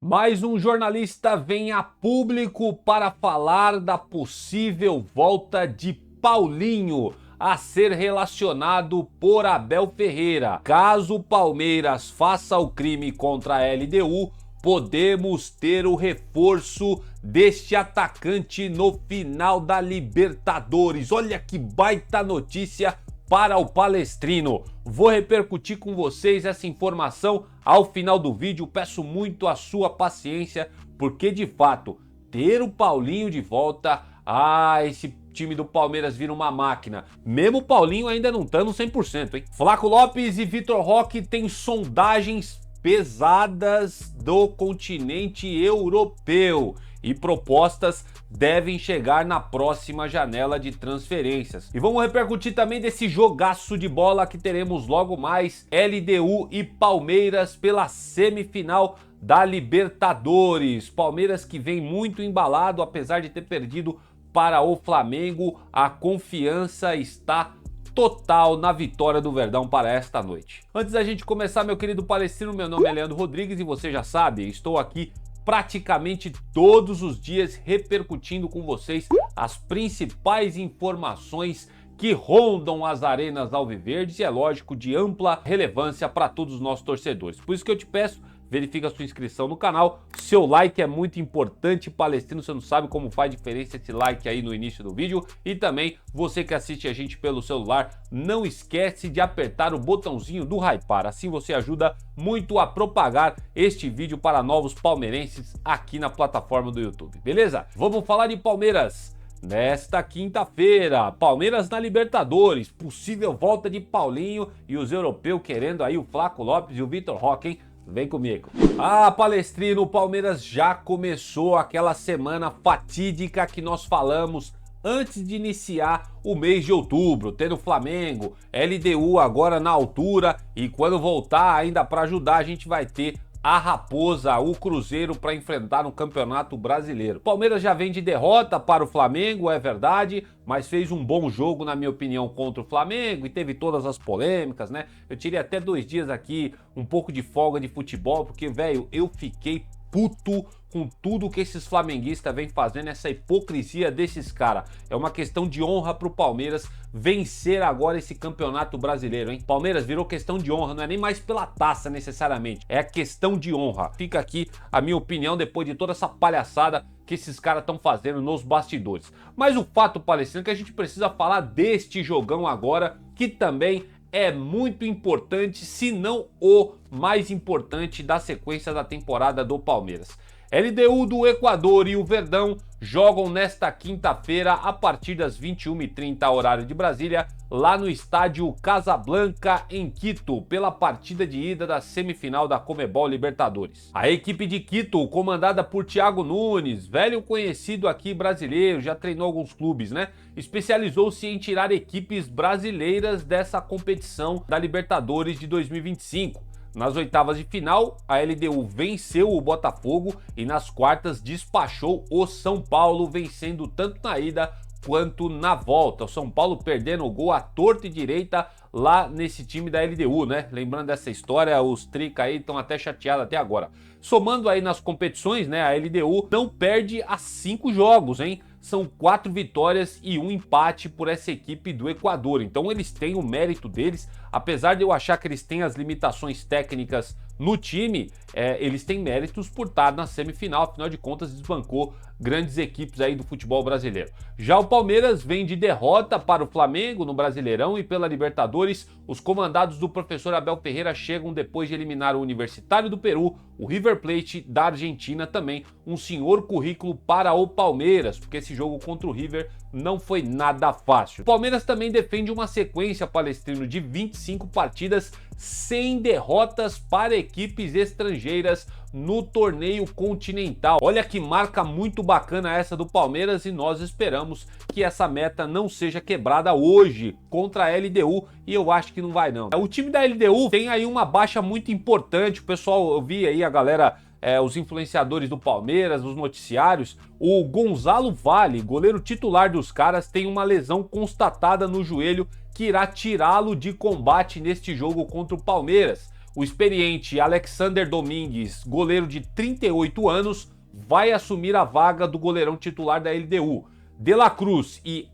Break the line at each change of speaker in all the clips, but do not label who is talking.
Mais um jornalista vem a público para falar da possível volta de Paulinho a ser relacionado por Abel Ferreira. Caso o Palmeiras faça o crime contra a LDU, podemos ter o reforço deste atacante no final da Libertadores. Olha que baita notícia para o Palestrino. Vou repercutir com vocês essa informação ao final do vídeo. Peço muito a sua paciência, porque de fato, ter o Paulinho de volta, esse time do Palmeiras vira uma máquina. Mesmo o Paulinho ainda não estando 100%, hein? Flaco Lopes e Vitor Roque têm sondagens pesadas do continente europeu e propostas devem chegar na próxima janela de transferências. E vamos repercutir também desse jogaço de bola que teremos logo mais, LDU e Palmeiras pela semifinal da Libertadores. Palmeiras que vem muito embalado, apesar de ter perdido para o Flamengo, a confiança está total na vitória do Verdão para esta noite. Antes da gente começar, meu querido Palestrino, meu nome é Leandro Rodrigues e você já sabe, estou aqui praticamente todos os dias repercutindo com vocês as principais informações que rondam as arenas alviverdes e, é lógico, de ampla relevância para todos os nossos torcedores. Por isso que eu te peço, verifica a sua inscrição no canal, seu like é muito importante, Palestrino, você não sabe como faz diferença esse like aí no início do vídeo, e também você que assiste a gente pelo celular, não esquece de apertar o botãozinho do hypar, assim você ajuda muito a propagar este vídeo para novos palmeirenses aqui na plataforma do YouTube, beleza? Vamos falar de Palmeiras. Nesta quinta-feira, Palmeiras na Libertadores, possível volta de Paulinho e os europeus querendo aí o Flaco Lopes e o Vitor Roque, hein? Vem comigo. Palestrino, o Palmeiras já começou aquela semana fatídica que nós falamos antes de iniciar o mês de outubro, tendo Flamengo, LDU agora na altura e quando voltar ainda para ajudar a gente vai ter a Raposa, o Cruzeiro para enfrentar no Campeonato Brasileiro. Palmeiras já vem de derrota para o Flamengo, é verdade, mas fez um bom jogo, na minha opinião, contra o Flamengo e teve todas as polêmicas, né? Eu tirei até 2 dias aqui, um pouco de folga de futebol, porque, velho, eu fiquei puto com tudo que esses flamenguistas vêm fazendo, essa hipocrisia desses caras. É uma questão de honra pro Palmeiras vencer agora esse campeonato brasileiro, hein? Palmeiras virou questão de honra, não é nem mais pela taça necessariamente, é a questão de honra. Fica aqui a minha opinião depois de toda essa palhaçada que esses caras estão fazendo nos bastidores. Mas o fato, Palestrino, é que a gente precisa falar deste jogão agora, que também é muito importante, se não o mais importante da sequência da temporada do Palmeiras. LDU do Equador e o Verdão jogam nesta quinta-feira a partir das 21h30 horário de Brasília, lá no estádio Casablanca em Quito, pela partida de ida da semifinal da Conmebol Libertadores. A equipe de Quito, comandada por Thiago Nunes, velho conhecido aqui brasileiro, já treinou alguns clubes, né? Especializou-se em tirar equipes brasileiras dessa competição da Libertadores de 2025. Nas oitavas de final, a LDU venceu o Botafogo e nas quartas despachou o São Paulo, vencendo tanto na ida quanto na volta. O São Paulo perdendo o gol à torta e direita lá nesse time da LDU, né? Lembrando dessa história, os trica aí estão até chateados até agora. Somando aí nas competições, né? A LDU não perde há 5 jogos, hein? São 4 vitórias e 1 empate por essa equipe do Equador. Então eles têm o mérito deles, apesar de eu achar que eles têm as limitações técnicas no time, eles têm méritos por estar na semifinal, afinal de contas desbancou grandes equipes aí do futebol brasileiro. Já o Palmeiras vem de derrota para o Flamengo no Brasileirão e pela Libertadores, os comandados do professor Abel Ferreira chegam depois de eliminar o Universitário do Peru, o River Plate da Argentina, também um senhor currículo para o Palmeiras, porque esse jogo contra o River não foi nada fácil. O Palmeiras também defende uma sequência, Palestrino, de 25 partidas sem derrotas para equipes estrangeiras no torneio continental. Olha que marca muito bacana essa do Palmeiras e nós esperamos que essa meta não seja quebrada hoje contra a LDU e eu acho que não vai não. O time da LDU tem aí uma baixa muito importante, o pessoal, eu vi aí a galera, os influenciadores do Palmeiras, os noticiários, o Gonzalo Vale, goleiro titular dos caras, tem uma lesão constatada no joelho que irá tirá-lo de combate neste jogo contra o Palmeiras. O experiente Alexander Domingues, goleiro de 38 anos, vai assumir a vaga do goleirão titular da LDU. De la Cruz e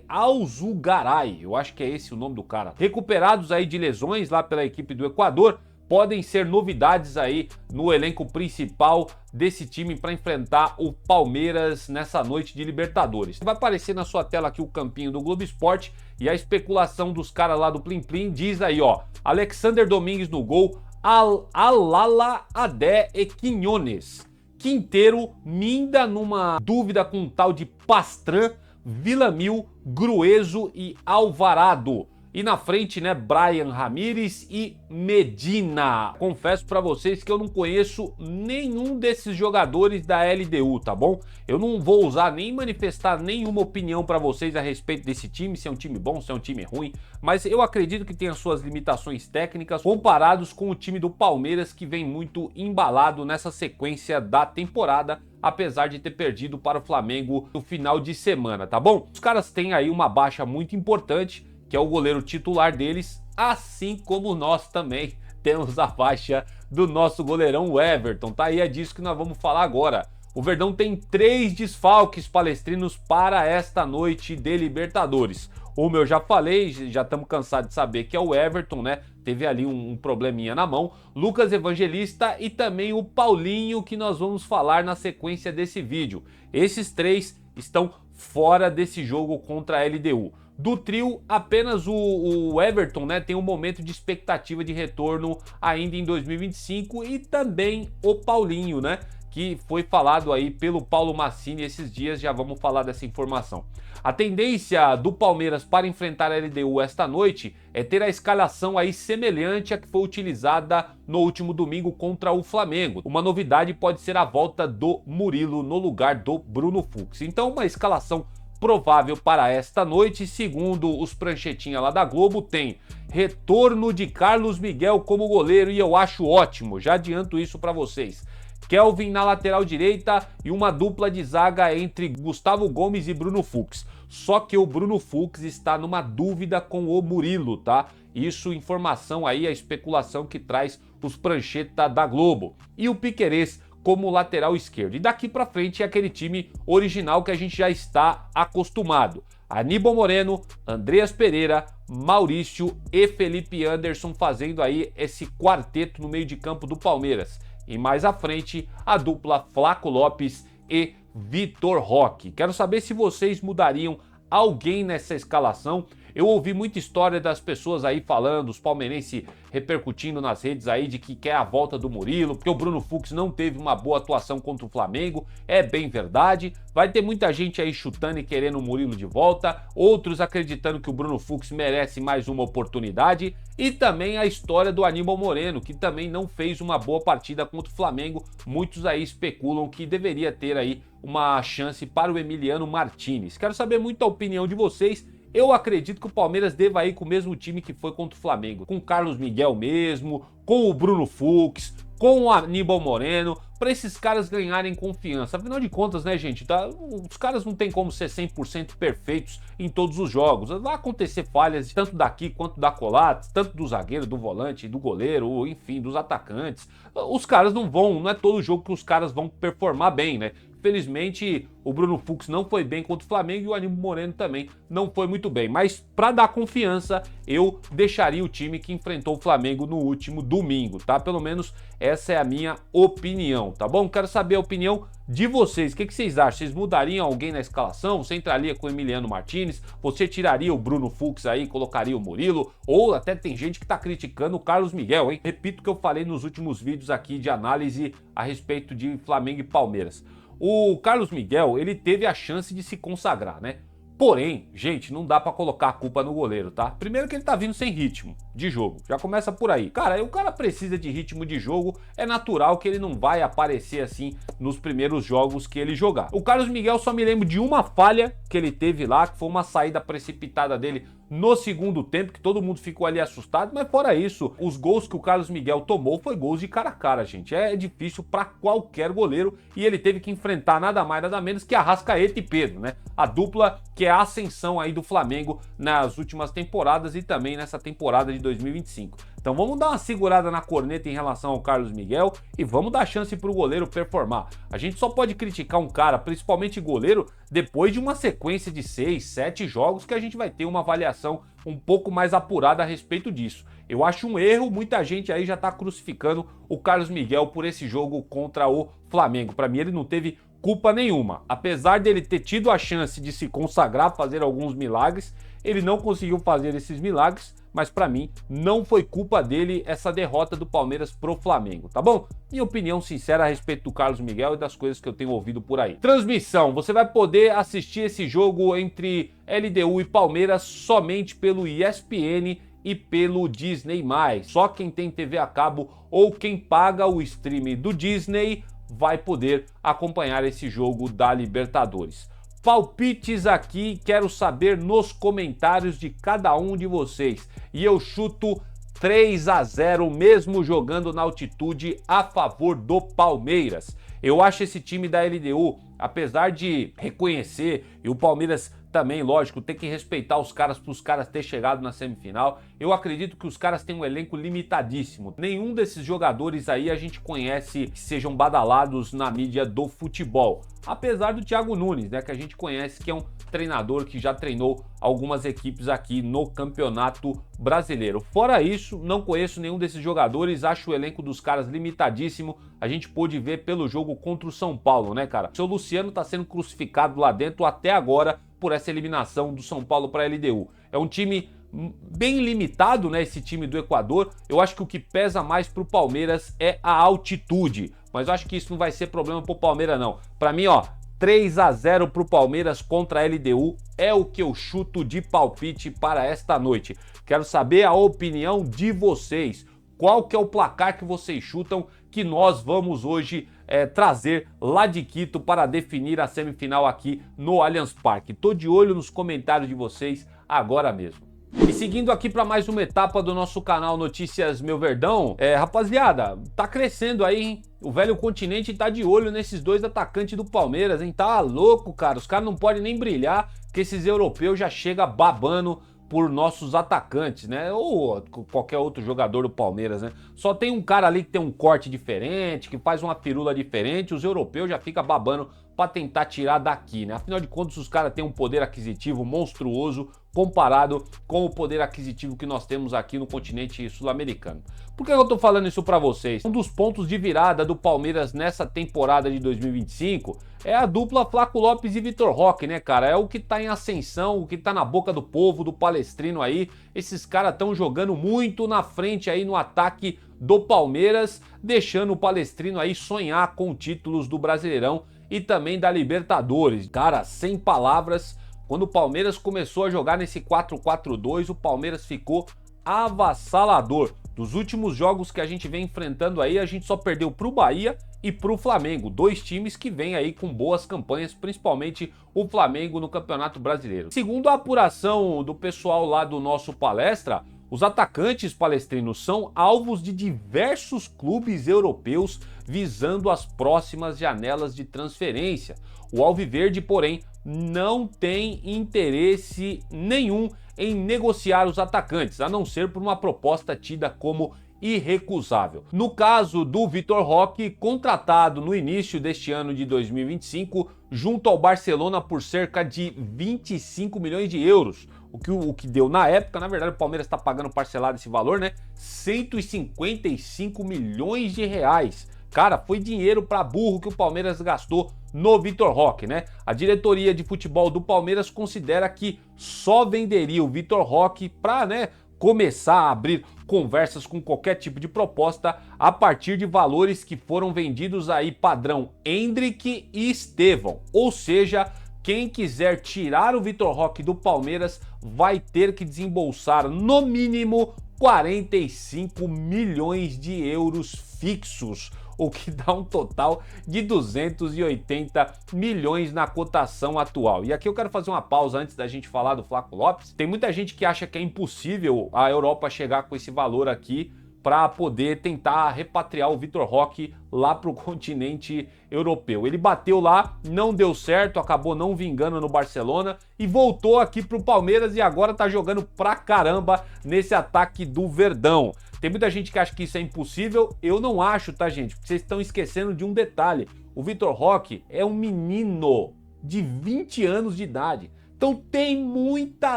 Alzugaray, eu acho que é esse o nome do cara, recuperados aí de lesões lá pela equipe do Equador, podem ser novidades aí no elenco principal desse time para enfrentar o Palmeiras nessa noite de Libertadores. Vai aparecer na sua tela aqui o campinho do Globo Esporte e a especulação dos caras lá do Plim Plim diz aí, ó, Alexander Domingues no gol, Alala Adé e Quinones. Quinteiro, Minda numa dúvida com um tal de Pastran, Villamil, Grueso e Alvarado. E na frente, né, Brian Ramírez e Medina. Confesso pra vocês que eu não conheço nenhum desses jogadores da LDU, tá bom? Eu não vou usar nem manifestar nenhuma opinião pra vocês a respeito desse time, se é um time bom, se é um time ruim, mas eu acredito que tem as suas limitações técnicas comparados com o time do Palmeiras, que vem muito embalado nessa sequência da temporada, apesar de ter perdido para o Flamengo no final de semana, tá bom? Os caras têm aí uma baixa muito importante, que é o goleiro titular deles, assim como nós também temos a baixa do nosso goleirão, o Everton, tá? E é disso que nós vamos falar agora. O Verdão tem 3 desfalques palestrinos para esta noite de Libertadores. Como eu já falei, já estamos cansados de saber que é o Everton, né? Teve ali um probleminha na mão. Lucas Evangelista e também o Paulinho, que nós vamos falar na sequência desse vídeo. Esses 3 estão fora desse jogo contra a LDU. Do trio, apenas o Everton, né, tem um momento de expectativa de retorno ainda em 2025 e também o Paulinho, né, que foi falado aí pelo Paulo Massini esses dias, já vamos falar dessa informação. A tendência do Palmeiras para enfrentar a LDU esta noite é ter a escalação aí semelhante à que foi utilizada no último domingo contra o Flamengo. Uma novidade pode ser a volta do Murilo no lugar do Bruno Fux. Então, uma escalação provável para esta noite, segundo os pranchetinha lá da Globo, tem retorno de Carlos Miguel como goleiro e eu acho ótimo, já adianto isso para vocês. Kelvin na lateral direita e uma dupla de zaga entre Gustavo Gomes e Bruno Fux. Só que o Bruno Fux está numa dúvida com o Murilo, tá? Isso, informação aí, a especulação que traz os prancheta da Globo. E o Piquerez como lateral esquerdo. E daqui para frente é aquele time original que a gente já está acostumado. Aníbal Moreno, Andreas Pereira, Maurício e Felipe Anderson fazendo aí esse quarteto no meio de campo do Palmeiras. E mais à frente, a dupla Flaco Lopes e Vitor Roque. Quero saber se vocês mudariam alguém nessa escalação. Eu ouvi muita história das pessoas aí falando, os palmeirenses repercutindo nas redes aí de que quer a volta do Murilo, porque o Bruno Fux não teve uma boa atuação contra o Flamengo. É bem verdade. Vai ter muita gente aí chutando e querendo o Murilo de volta, outros acreditando que o Bruno Fux merece mais uma oportunidade. E também a história do Aníbal Moreno, que também não fez uma boa partida contra o Flamengo. Muitos aí especulam que deveria ter aí uma chance para o Emiliano Martinez. Quero saber muito a opinião de vocês. Eu acredito que o Palmeiras deva ir com o mesmo time que foi contra o Flamengo, com o Carlos Miguel mesmo, com o Bruno Fux, com o Aníbal Moreno, para esses caras ganharem confiança. Afinal de contas, né, gente, tá, os caras não tem como ser 100% perfeitos em todos os jogos. Vai acontecer falhas tanto daqui quanto da colar, tanto do zagueiro, do volante, do goleiro, enfim, dos atacantes. Os caras não é todo jogo que os caras vão performar bem, né? Infelizmente, o Bruno Fux não foi bem contra o Flamengo e o Aníbal Moreno também não foi muito bem. Mas para dar confiança, eu deixaria o time que enfrentou o Flamengo no último domingo, tá? Pelo menos essa é a minha opinião, tá bom? Quero saber a opinião de vocês. O que vocês acham? Vocês mudariam alguém na escalação? Você entraria com o Emiliano Martinez? Você tiraria o Bruno Fux aí, colocaria o Murilo? Ou até tem gente que tá criticando o Carlos Miguel, hein? Repito o que eu falei nos últimos vídeos aqui de análise a respeito de Flamengo e Palmeiras. O Carlos Miguel, ele teve a chance de se consagrar, né? Porém, gente, não dá pra colocar a culpa no goleiro, tá? Primeiro que ele tá vindo sem ritmo de jogo, já começa por aí. Cara, o cara precisa de ritmo de jogo, é natural que ele não vai aparecer assim nos primeiros jogos que ele jogar. O Carlos Miguel só me lembro de uma falha que ele teve lá, que foi uma saída precipitada dele no segundo tempo, que todo mundo ficou ali assustado, mas fora isso, os gols que o Carlos Miguel tomou foi gols de cara a cara, gente. É difícil para qualquer goleiro e ele teve que enfrentar nada mais, nada menos que Arrascaeta e Pedro, né? A dupla que é a ascensão aí do Flamengo nas últimas temporadas e também nessa temporada de 2025. Então vamos dar uma segurada na corneta em relação ao Carlos Miguel e vamos dar chance para o goleiro performar. A gente só pode criticar um cara, principalmente goleiro, depois de uma sequência de 6, 7 jogos que a gente vai ter uma avaliação um pouco mais apurada a respeito disso. Eu acho um erro, muita gente aí já está crucificando o Carlos Miguel por esse jogo contra o Flamengo. Para mim ele não teve culpa nenhuma. Apesar dele ter tido a chance de se consagrar, fazer alguns milagres, ele não conseguiu fazer esses milagres, mas para mim não foi culpa dele essa derrota do Palmeiras pro Flamengo, tá bom? Minha opinião sincera a respeito do Carlos Miguel e das coisas que eu tenho ouvido por aí. Transmissão, você vai poder assistir esse jogo entre LDU e Palmeiras somente pelo ESPN e pelo Disney+. Só quem tem TV a cabo ou quem paga o stream do Disney vai poder acompanhar esse jogo da Libertadores. Palpites aqui, quero saber nos comentários de cada um de vocês. E eu chuto 3-0 mesmo jogando na altitude a favor do Palmeiras. Eu acho esse time da LDU, apesar de reconhecer, e o Palmeiras também, lógico, tem que respeitar os caras para os caras terem chegado na semifinal. Eu acredito que os caras têm um elenco limitadíssimo. Nenhum desses jogadores aí a gente conhece que sejam badalados na mídia do futebol. Apesar do Thiago Nunes, né, que a gente conhece que é um treinador que já treinou algumas equipes aqui no Campeonato Brasileiro. Fora isso, não conheço nenhum desses jogadores, acho o elenco dos caras limitadíssimo. A gente pôde ver pelo jogo contra o São Paulo, né, cara? O seu Luciano tá sendo crucificado lá dentro até agora por essa eliminação do São Paulo para a LDU. É um time bem limitado, né, esse time do Equador. Eu acho que o que pesa mais pro Palmeiras é a altitude, mas eu acho que isso não vai ser problema pro Palmeiras não. Para mim, ó, 3-0 pro Palmeiras contra a LDU é o que eu chuto de palpite para esta noite. Quero saber a opinião de vocês. Qual que é o placar que vocês chutam que nós vamos hoje trazer lá de Quito para definir a semifinal aqui no Allianz Parque? Tô de olho nos comentários de vocês agora mesmo. E seguindo aqui para mais uma etapa do nosso canal Notícias Meu Verdão, rapaziada, tá crescendo aí, hein? O velho continente tá de olho nesses dois atacantes do Palmeiras, hein? Tá louco, cara. Os caras não podem nem brilhar, que esses europeus já chegam babando por nossos atacantes, né? Ou qualquer outro jogador do Palmeiras, né? Só tem um cara ali que tem um corte diferente, que faz uma firula diferente, os europeus já ficam babando para tentar tirar daqui, né? Afinal de contas, os caras têm um poder aquisitivo monstruoso comparado com o poder aquisitivo que nós temos aqui no continente sul-americano. Por que eu tô falando isso para vocês? Um dos pontos de virada do Palmeiras nessa temporada de 2025 é a dupla Flaco Lopes e Vitor Roque, né, cara? É o que tá em ascensão, o que tá na boca do povo, do palestrino aí. Esses caras estão jogando muito na frente aí no ataque do Palmeiras, deixando o palestrino aí sonhar com títulos do Brasileirão e também da Libertadores. Cara, sem palavras, quando o Palmeiras começou a jogar nesse 4-4-2, o Palmeiras ficou avassalador. Dos últimos jogos que a gente vem enfrentando aí, a gente só perdeu pro Bahia e pro Flamengo, dois times que vêm aí com boas campanhas, principalmente o Flamengo no Campeonato Brasileiro. Segundo a apuração do pessoal lá do nosso palestra, os atacantes palestrinos são alvos de diversos clubes europeus visando as próximas janelas de transferência. O Alviverde, porém, não tem interesse nenhum em negociar os atacantes, a não ser por uma proposta tida como irrecusável. No caso do Vitor Roque, contratado no início deste ano de 2025, junto ao Barcelona por cerca de 25 milhões de euros, o que deu na época, na verdade o Palmeiras está pagando parcelado esse valor, né? 155 milhões de reais. Cara, foi dinheiro para burro que o Palmeiras gastou no Vitor Roque, né? A diretoria de futebol do Palmeiras considera que só venderia o Vitor Roque para, né, começar a abrir conversas com qualquer tipo de proposta a partir de valores que foram vendidos aí padrão Endrick e Estevão. Ou seja, quem quiser tirar o Vitor Roque do Palmeiras vai ter que desembolsar no mínimo 45 milhões de euros fixos. o que dá um total de 280 milhões na cotação atual. E aqui eu quero fazer uma pausa antes da gente falar do Flaco Lopes. Tem muita gente que acha que é impossível a Europa chegar com esse valor aqui para poder tentar repatriar o Vitor Roque lá para o continente europeu. Ele bateu lá, não deu certo, acabou não vingando no Barcelona e voltou aqui para o Palmeiras e agora tá jogando pra caramba nesse ataque do Verdão. Tem muita gente que acha que isso é impossível, eu não acho, tá, gente? Porque vocês estão esquecendo de um detalhe. O Vitor Roque é um menino de 20 anos de idade. Então tem muita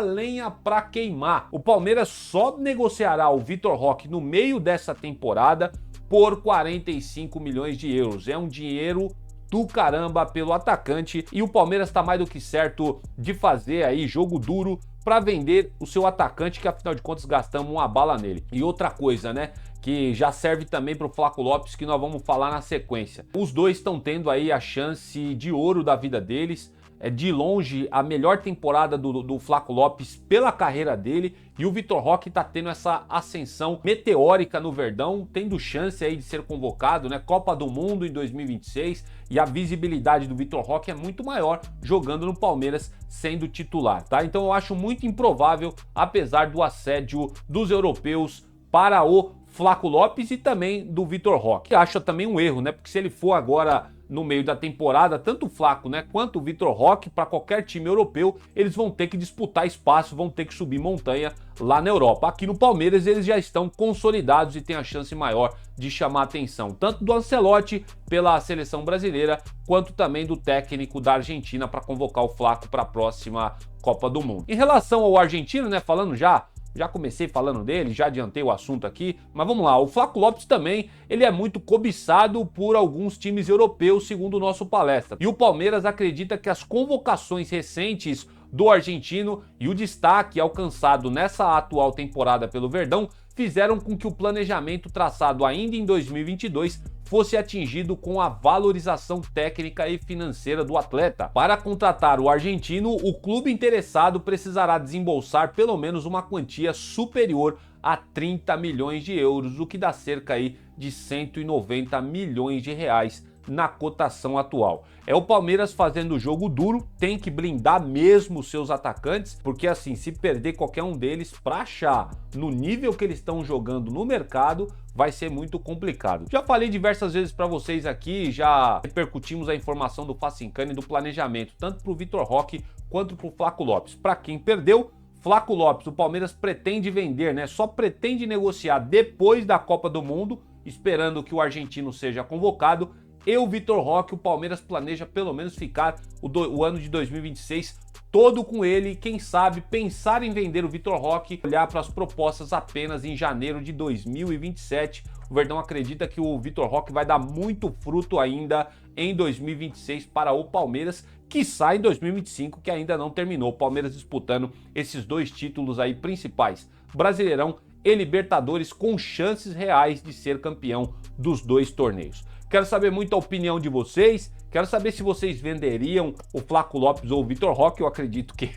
lenha para queimar. O Palmeiras só negociará o Vitor Roque no meio dessa temporada por 45 milhões de euros. É um dinheiro do caramba pelo atacante e o Palmeiras está mais do que certo de fazer aí jogo duro para vender o seu atacante, que afinal de contas gastamos uma bala nele. E outra coisa, né, que já serve também para o Flaco Lopes, que nós vamos falar na sequência. Os dois estão tendo aí a chance de ouro da vida deles. É de longe a melhor temporada do Flaco Lopes pela carreira dele, e o Vitor Roque está tendo essa ascensão meteórica no Verdão, tendo chance aí de ser convocado, né? Copa do Mundo em 2026, e a visibilidade do Vitor Roque é muito maior jogando no Palmeiras sendo titular, tá? Então eu acho muito improvável, apesar do assédio dos europeus para o Flaco Lopes e também do Vitor Roque. Acho também um erro, né? Porque se ele for agora no meio da temporada, tanto o Flaco, né, quanto o Vitor Roque, para qualquer time europeu, eles vão ter que disputar espaço, vão ter que subir montanha lá na Europa. Aqui no Palmeiras eles já estão consolidados e têm a chance maior de chamar a atenção, tanto do Ancelotti pela seleção brasileira, quanto também do técnico da Argentina para convocar o Flaco para a próxima Copa do Mundo. Em relação ao argentino, né, falando já comecei falando dele, já adiantei o assunto aqui, mas vamos lá, o Flaco Lopes também, ele é muito cobiçado por alguns times europeus, segundo o nosso palestra. E o Palmeiras acredita que as convocações recentes do argentino e o destaque alcançado nessa atual temporada pelo Verdão fizeram com que o planejamento traçado ainda em 2022 fosse atingido com a valorização técnica e financeira do atleta. Para contratar o argentino, o clube interessado precisará desembolsar pelo menos uma quantia superior a 30 milhões de euros, o que dá cerca aí de 190 milhões de reais na cotação atual. É o Palmeiras fazendo o jogo duro, tem que blindar mesmo os seus atacantes, porque assim, se perder qualquer um deles para achar no nível que eles estão jogando no mercado, vai ser muito complicado. Já falei diversas vezes para vocês aqui, já repercutimos a informação do Facincani do planejamento, tanto para o Vitor Roque quanto para o Flaco Lopes. Para quem perdeu, Flaco Lopes, o Palmeiras pretende vender, né? Só pretende negociar depois da Copa do Mundo, esperando que o argentino seja convocado. E o Vitor Roque, o Palmeiras planeja pelo menos ficar o ano de 2026 todo com ele. Quem sabe pensar em vender o Vitor Roque, olhar para as propostas apenas em janeiro de 2027. O Verdão acredita que o Vitor Roque vai dar muito fruto ainda em 2026 para o Palmeiras, quiçá em 2025, que ainda não terminou. O Palmeiras disputando esses dois títulos aí principais, Brasileirão e Libertadores, com chances reais de ser campeão dos dois torneios. Quero saber muito a opinião de vocês, quero saber se vocês venderiam o Flaco Lopes ou o Vitor Roque. Eu acredito que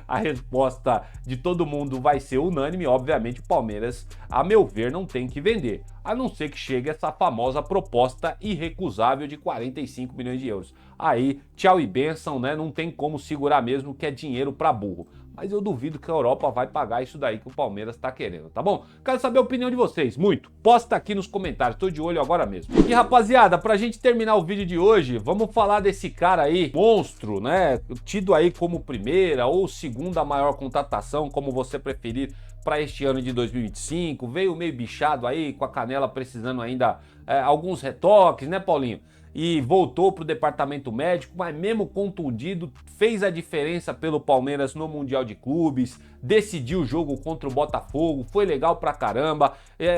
a resposta de todo mundo vai ser unânime. Obviamente o Palmeiras, a meu ver, não tem que vender, a não ser que chegue essa famosa proposta irrecusável de 45 milhões de euros. Aí, tchau e bênção, né? Não tem como segurar mesmo, que é dinheiro para burro. Mas eu duvido que a Europa vai pagar isso daí que o Palmeiras tá querendo, tá bom? Quero saber a opinião de vocês, muito. Posta aqui nos comentários, tô de olho agora mesmo. E rapaziada, pra gente terminar o vídeo de hoje, vamos falar desse cara aí, monstro, né? Tido aí como primeira ou segunda maior contratação, como você preferir, para este ano de 2025. Veio meio bichado aí, com a canela precisando ainda alguns retoques, né, Paulinho? E voltou para o departamento médico, mas mesmo contundido, fez a diferença pelo Palmeiras no Mundial de Clubes, decidiu o jogo contra o Botafogo, foi legal pra caramba,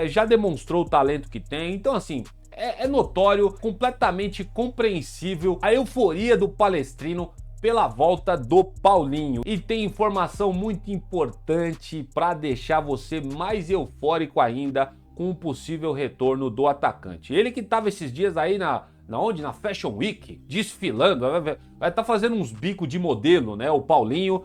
já demonstrou o talento que tem. Então assim, é notório, completamente compreensível a euforia do Palestrino pela volta do Paulinho. E tem informação muito importante para deixar você mais eufórico ainda com o possível retorno do atacante. Ele que estava esses dias aí na Fashion Week, desfilando, vai estar fazendo uns bicos de modelo, né? O Paulinho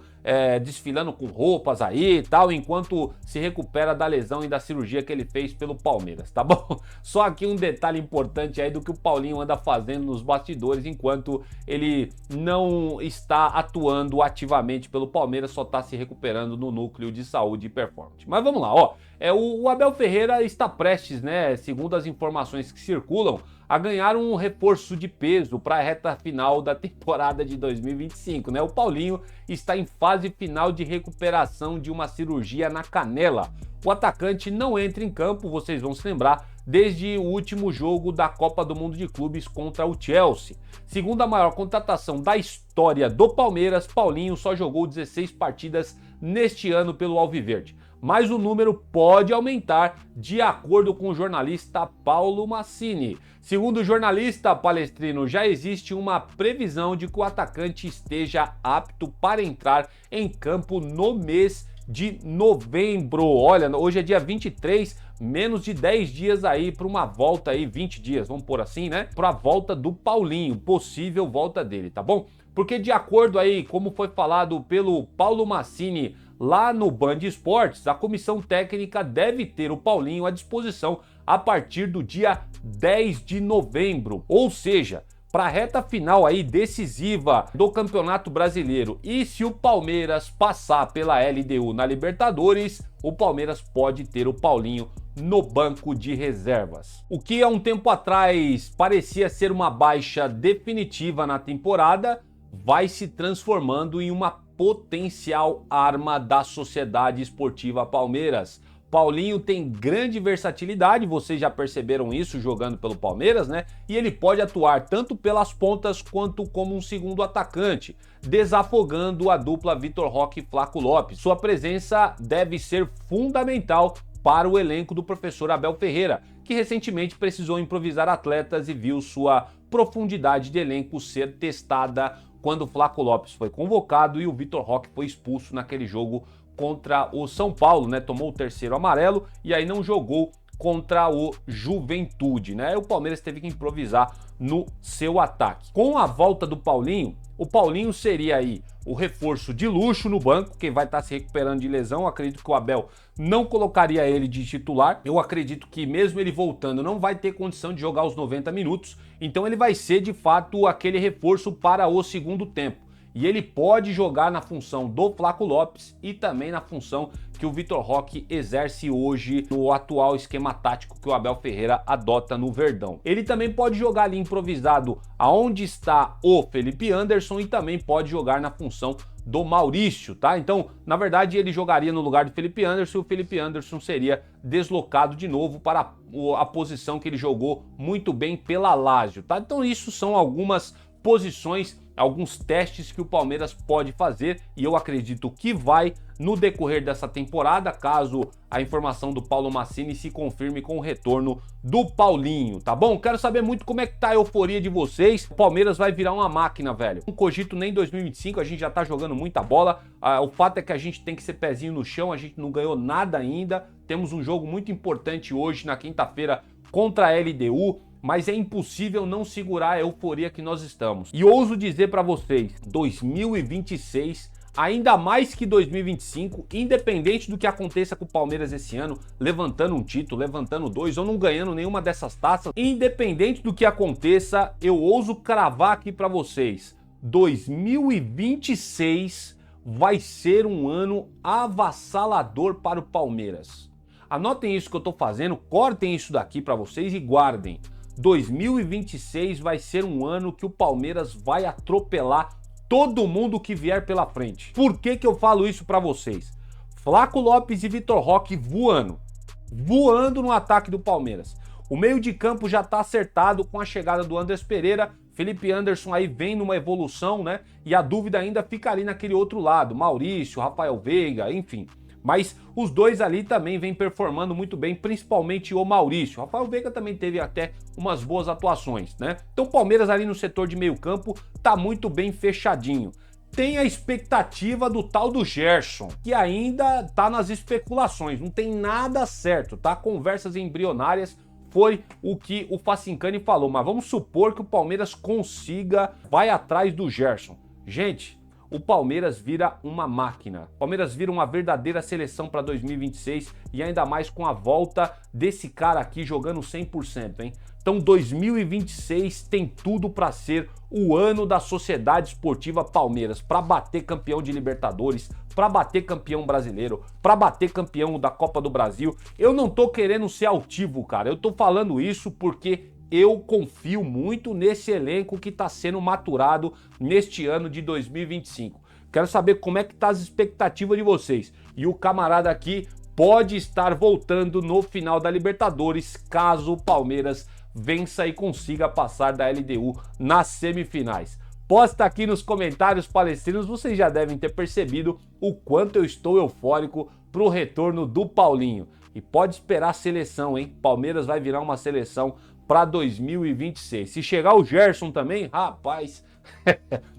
desfilando com roupas aí e tal, enquanto se recupera da lesão e da cirurgia que ele fez pelo Palmeiras, tá bom? Só aqui um detalhe importante aí do que o Paulinho anda fazendo nos bastidores, enquanto ele não está atuando ativamente pelo Palmeiras, só está se recuperando no núcleo de saúde e performance. Mas vamos lá, ó. O Abel Ferreira está prestes, né, segundo as informações que circulam, a ganhar um reforço de peso para a reta final da temporada de 2025, né? O Paulinho está em fase final de recuperação de uma cirurgia na canela. O atacante não entra em campo, vocês vão se lembrar, desde o último jogo da Copa do Mundo de Clubes contra o Chelsea. Segundo a maior contratação da história do Palmeiras, Paulinho só jogou 16 partidas neste ano pelo Alviverde. Mas o número pode aumentar, de acordo com o jornalista Paulo Massini. Segundo o jornalista Palestrino, já existe uma previsão de que o atacante esteja apto para entrar em campo no mês de novembro. Olha, hoje é dia 23, menos de 10 dias aí para uma volta aí, 20 dias, vamos pôr assim, né? Para a volta do Paulinho, possível volta dele, tá bom? Porque de acordo aí, como foi falado pelo Paulo Massini lá no Band Esportes, a comissão técnica deve ter o Paulinho à disposição a partir do dia 10 de novembro, ou seja, para a reta final aí decisiva do Campeonato Brasileiro. E se o Palmeiras passar pela LDU na Libertadores, o Palmeiras pode ter o Paulinho no banco de reservas. O que há um tempo atrás parecia ser uma baixa definitiva na temporada, vai se transformando em uma potencial arma da Sociedade Esportiva Palmeiras. Paulinho tem grande versatilidade, vocês já perceberam isso jogando pelo Palmeiras, né? E ele pode atuar tanto pelas pontas quanto como um segundo atacante, desafogando a dupla Vitor Roque e Flaco Lopes. Sua presença deve ser fundamental para o elenco do professor Abel Ferreira, que recentemente precisou improvisar atletas e viu sua profundidade de elenco ser testada quando o Flaco Lopes foi convocado e o Vitor Roque foi expulso naquele jogo contra o São Paulo, né? Tomou o terceiro amarelo e aí não jogou contra o Juventude, né? O Palmeiras teve que improvisar no seu ataque. Com a volta do Paulinho, o Paulinho seria aí o reforço de luxo no banco, que vai estar se recuperando de lesão. Eu acredito que o Abel não colocaria ele de titular. Eu acredito que mesmo ele voltando não vai ter condição de jogar os 90 minutos. Então ele vai ser de fato aquele reforço para o segundo tempo. E ele pode jogar na função do Flaco Lopes e também na função que o Vitor Roque exerce hoje no atual esquema tático que o Abel Ferreira adota no Verdão. Ele também pode jogar ali improvisado aonde está o Felipe Anderson e também pode jogar na função do Maurício, tá? Então, na verdade, ele jogaria no lugar do Felipe Anderson e o Felipe Anderson seria deslocado de novo para a posição que ele jogou muito bem pela Lazio, tá? Então, isso são algumas posições, alguns testes que o Palmeiras pode fazer e eu acredito que vai no decorrer dessa temporada, caso a informação do Paulo Massini se confirme com o retorno do Paulinho, tá bom? Quero saber muito como é que tá a euforia de vocês. O Palmeiras vai virar uma máquina, velho. Não cogito nem 2025, a gente já tá jogando muita bola. O fato é que a gente tem que ser pezinho no chão, a gente não ganhou nada ainda. Temos um jogo muito importante hoje, na quinta-feira, contra a LDU. Mas é impossível não segurar a euforia que nós estamos. E ouso dizer para vocês, 2026, ainda mais que 2025, independente do que aconteça com o Palmeiras esse ano, levantando um título, levantando dois ou não ganhando nenhuma dessas taças, independente do que aconteça, eu ouso cravar aqui para vocês, 2026 vai ser um ano avassalador para o Palmeiras. Anotem isso que eu tô fazendo, cortem isso daqui para vocês e guardem. 2026 vai ser um ano que o Palmeiras vai atropelar todo mundo que vier pela frente. Por que que eu falo isso para vocês? Flaco Lopes e Vitor Roque voando no ataque do Palmeiras. O meio de campo já tá acertado com a chegada do Andrés Pereira. Felipe Anderson aí vem numa evolução, né? E a dúvida ainda fica ali naquele outro lado, Maurício, Rafael Veiga, enfim. Mas os dois ali também vêm performando muito bem, principalmente o Maurício. O Rafael Veiga também teve até umas boas atuações, né? Então o Palmeiras ali no setor de meio campo tá muito bem fechadinho. Tem a expectativa do tal do Gerson, que ainda tá nas especulações, não tem nada certo, tá? Conversas embrionárias, foi o que o Facincani falou, mas vamos supor que o Palmeiras consiga, vai atrás do Gerson. Gente, o Palmeiras vira uma máquina. O Palmeiras vira uma verdadeira seleção para 2026 e ainda mais com a volta desse cara aqui jogando 100%, hein? Então 2026 tem tudo para ser o ano da Sociedade Esportiva Palmeiras, para bater campeão de Libertadores, para bater campeão brasileiro, para bater campeão da Copa do Brasil. Eu não tô querendo ser altivo, cara. Eu tô falando isso porque eu confio muito nesse elenco que está sendo maturado neste ano de 2025. Quero saber como é que tá as expectativas de vocês. E o camarada aqui pode estar voltando no final da Libertadores, caso o Palmeiras vença e consiga passar da LDU nas semifinais. Posta aqui nos comentários, palestrinos, vocês já devem ter percebido o quanto eu estou eufórico pro retorno do Paulinho. E pode esperar a seleção, hein? Palmeiras vai virar uma seleção para 2026. Se chegar o Gerson também, rapaz,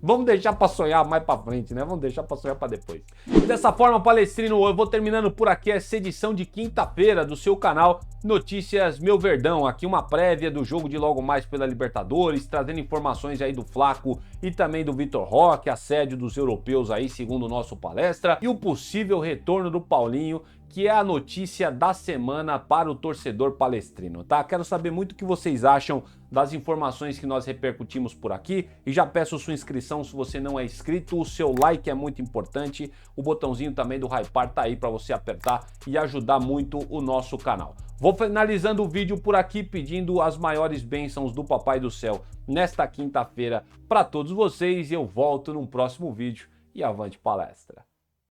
vamos deixar para sonhar mais para frente, né? Vamos deixar para sonhar para depois. Dessa forma, palestrino, eu vou terminando por aqui essa edição de quinta-feira do seu canal Notícias Meu Verdão. Aqui uma prévia do jogo de logo mais pela Libertadores, trazendo informações aí do Flaco e também do Vitor Roque, assédio dos europeus aí, segundo o nosso palestra, e o possível retorno do Paulinho, que é a notícia da semana para o torcedor palestrino, tá? Quero saber muito o que vocês acham das informações que nós repercutimos por aqui e já peço sua inscrição se você não é inscrito, o seu like é muito importante, o botãozinho também do Hypar tá aí para você apertar e ajudar muito o nosso canal. Vou finalizando o vídeo por aqui pedindo as maiores bênçãos do Papai do Céu nesta quinta-feira para todos vocês e eu volto num próximo vídeo e avante palestra!